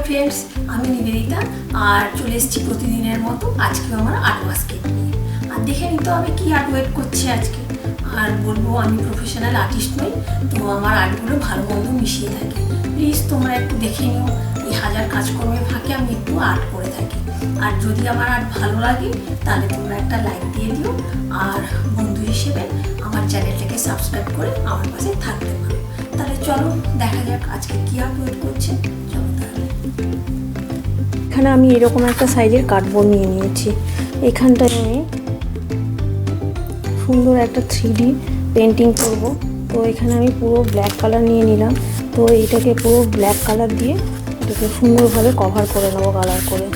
Friends, আমি নিবেদিতা আর চলে এসেছি প্রতিদিনের মতো আজকে আমার আর্ট বাস্কেট নিয়ে। আর দেখে নিতে হবে কি আর্ট ওয়েট করছে আজকে। আর বলবো আমি প্রফেশনাল আর্টিস্ট নই, তো আমার আর্টগুলো ভালো মন্দ মিশিয়ে থাকি। প্লিজ তোমরা একটু দেখে নিও, এই হাজার কাজকর্মের ফাঁকে আমি একটু আর্ট করে থাকি। আর যদি আমার আর্ট ভালো লাগে তাহলে তোমরা একটা লাইক দিয়ে দিও, আর বন্ধু হিসেবে আমার চ্যানেলটাকে সাবস্ক্রাইব করে আমার পাশে থাকতে পারো। তাহলে চলো দেখা যাক আজকে কি আর্ট ওয়েট করছে। চলো তাহলে। এখানে আমি এরকম একটা সাইজের কার্ডবোর্ড নিয়ে নিয়েছি। এখানটায় আমি সুন্দর একটা 3D পেন্টিং করব। তো এখানে আমি পুরো ব্ল্যাক কালার নিয়ে নিলাম। তো এইটাকে পুরো ব্ল্যাক কালার দিয়ে এটাকে সুন্দরভাবে কভার করে নেবো কালার করে।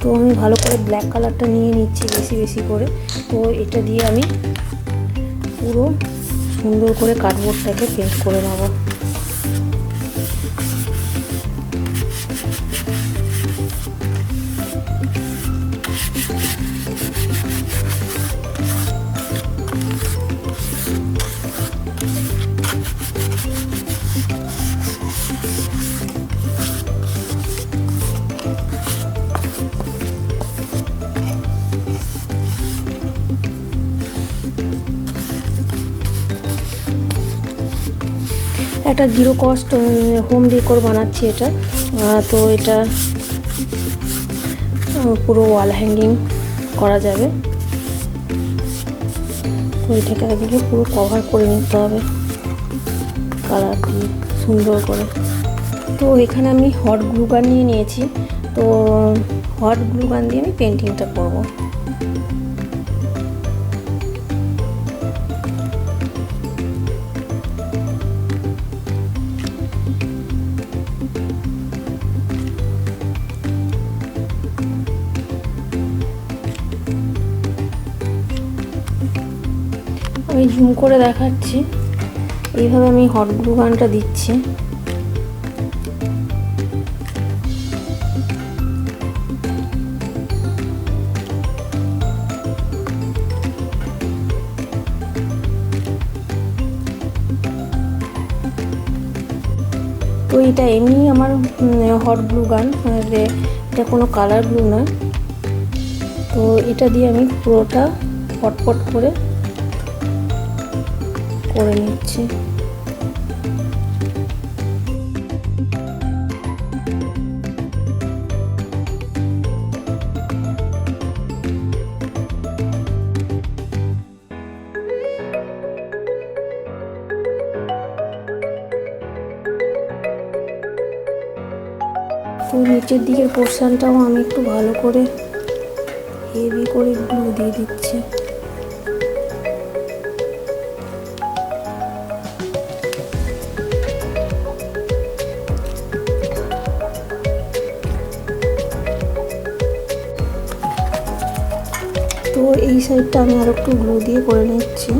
তো আমি ভালো করে ব্ল্যাক কালারটা নিয়ে নিচ্ছি বেশি বেশি করে। তো এটা দিয়ে আমি পুরো সুন্দর করে কার্ডবোর্ডটাকে পেন্ট করে নেব। একটা জিরো কস্ট হোম ডেকোর বানাচ্ছি এটা। তো এটা পুরো ওয়াল হ্যাঙ্গিং করা যাবে। তো এটাকে আগে পুরো কভার করে নিতে হবে কালার দিয়ে সুন্দর করে। তো এখানে আমি হট গ্লু গান নিয়ে নিয়েছি। তো হট গ্লু গান দিয়ে আমি পেন্টিংটা করব। আমি জুম করে দেখাচ্ছি, এইভাবে আমি হট গ্লু গানটা দিচ্ছি। তো এটা এমনি আমার হট গ্লু গান, এটা কোনো কালার গ্লু নয়। তো এটা দিয়ে আমি পুরোটা পটপট করে নিচ্ছি। তো নিচের দিকের পোর্শনটাও আমি একটু ভালো করে হেভি করে গ্লু দিয়ে দিচ্ছি। তো এই সাইডটা আমি আর একটু গ্লু দিয়ে করে নিচ্ছি।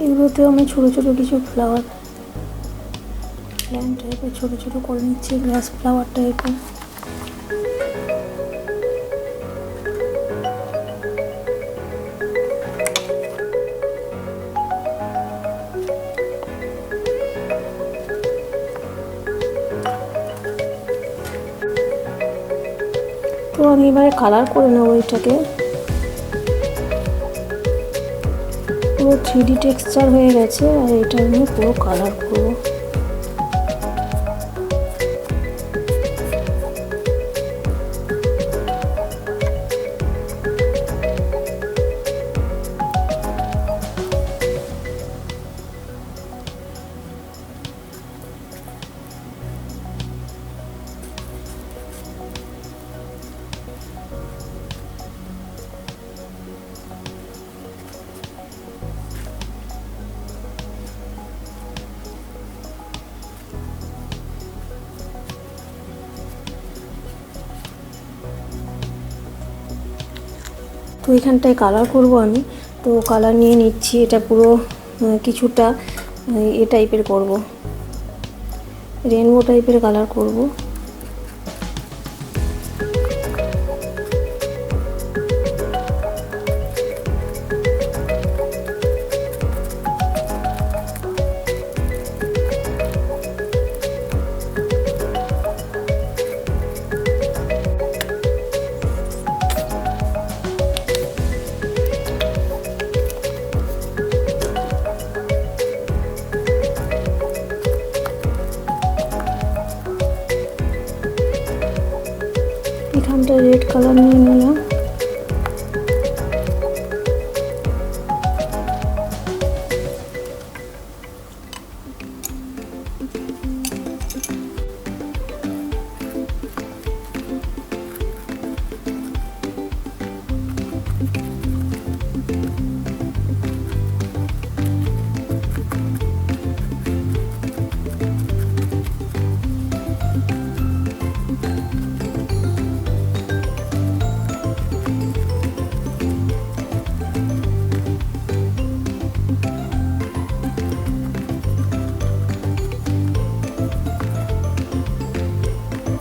এগুলোতেও আমি ছোটো ছোটো কিছু ফ্লাওয়ার প্ল্যান্ট টাইপের ছোটো ছোটো করে নিচ্ছি, গ্লাস ফ্লাওয়ার টাইপের। তো আমি এবারে কালার করে নেবো এটাকে। পুরো 3D টেক্সচার হয়ে গেছে, আর এটা আমি পুরো কালার করবো। তো এখানটায় কালার করব আমি, তো কালার নিয়ে নিচ্ছি। এটা পুরো কিছুটা এ টাইপের করব, রেনবো টাইপের কালার করব। এখানটা রেড কালার নিয়ে নিলাম।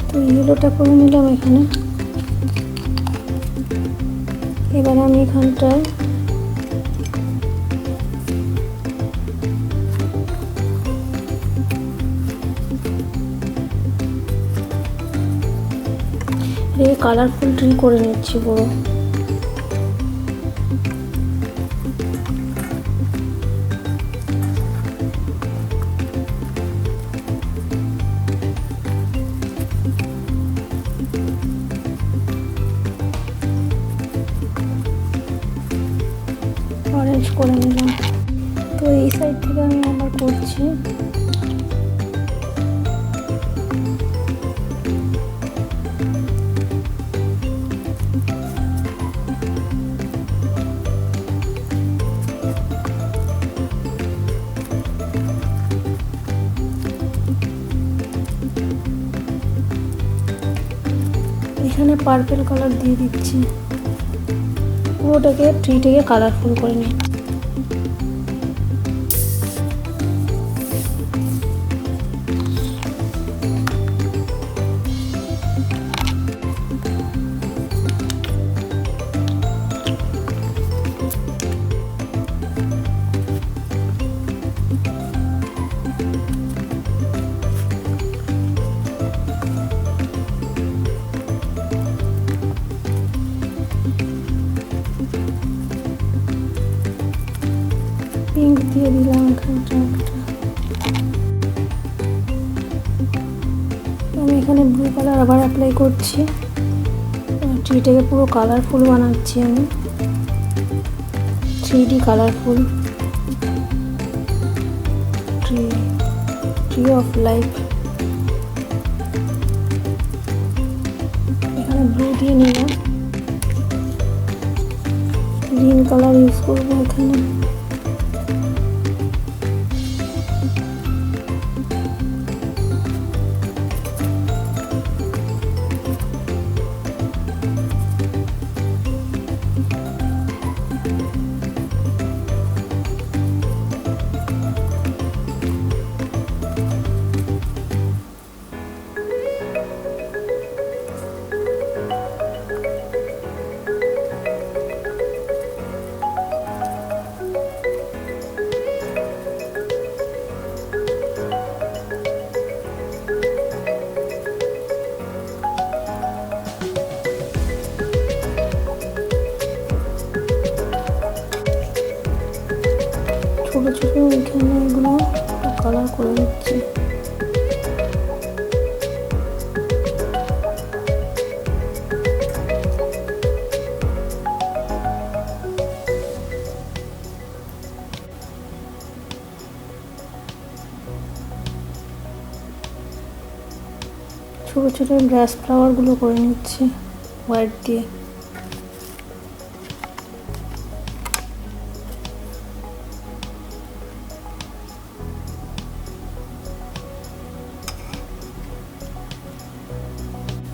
তো ইয়েলোটা করে নিলাম এখানে। এবার আমি এখানটায় কালারফুল ট্রি করে নিচ্ছি পুরো। অরেঞ্জ করে নিলাম। তো এই সাইড থেকে আমি আবার করছি। এখানে পার্পল কালার দিয়ে দিচ্ছি, পুরোটাকে ট্রিটাকে কালারফুল করে নিই। পিঙ্ক দিয়ে দিলাম এখানটা একটা। আমি এখানে ব্লু কালার আবার অ্যাপ্লাই করছি। ট্রিটাকে পুরো কালারফুল বানাচ্ছি আমি, 3D colourful tree of life. এখানে ব্লু দিয়ে নিলাম, গ্রিন কালার ইউজ করবো এখানে। ছোটো ছোটো এখানে এগুলো কালার করে দিচ্ছি। ছোটো ছোটো গ্রাস ফ্লাওয়ারগুলো করে নিচ্ছি হোয়াইট দিয়ে।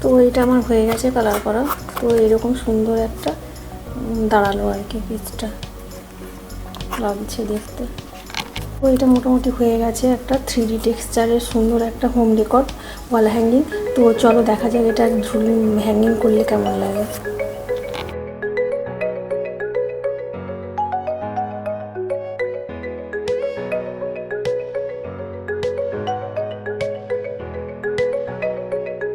তো এটা আমার হয়ে গেছে কালার করা। তো এরকম সুন্দর একটা দাঁড়ালো আর কি, পিসটা লাগছে দেখতে। তো এটা মোটামুটি হয়ে গেছে একটা 3D টেক্সচারের সুন্দর একটা হোম ডেকর ওয়াল হ্যাঙ্গিং। তো চলো দেখা যাক এটা হ্যাঙ্গিং করলে কেমন লাগে।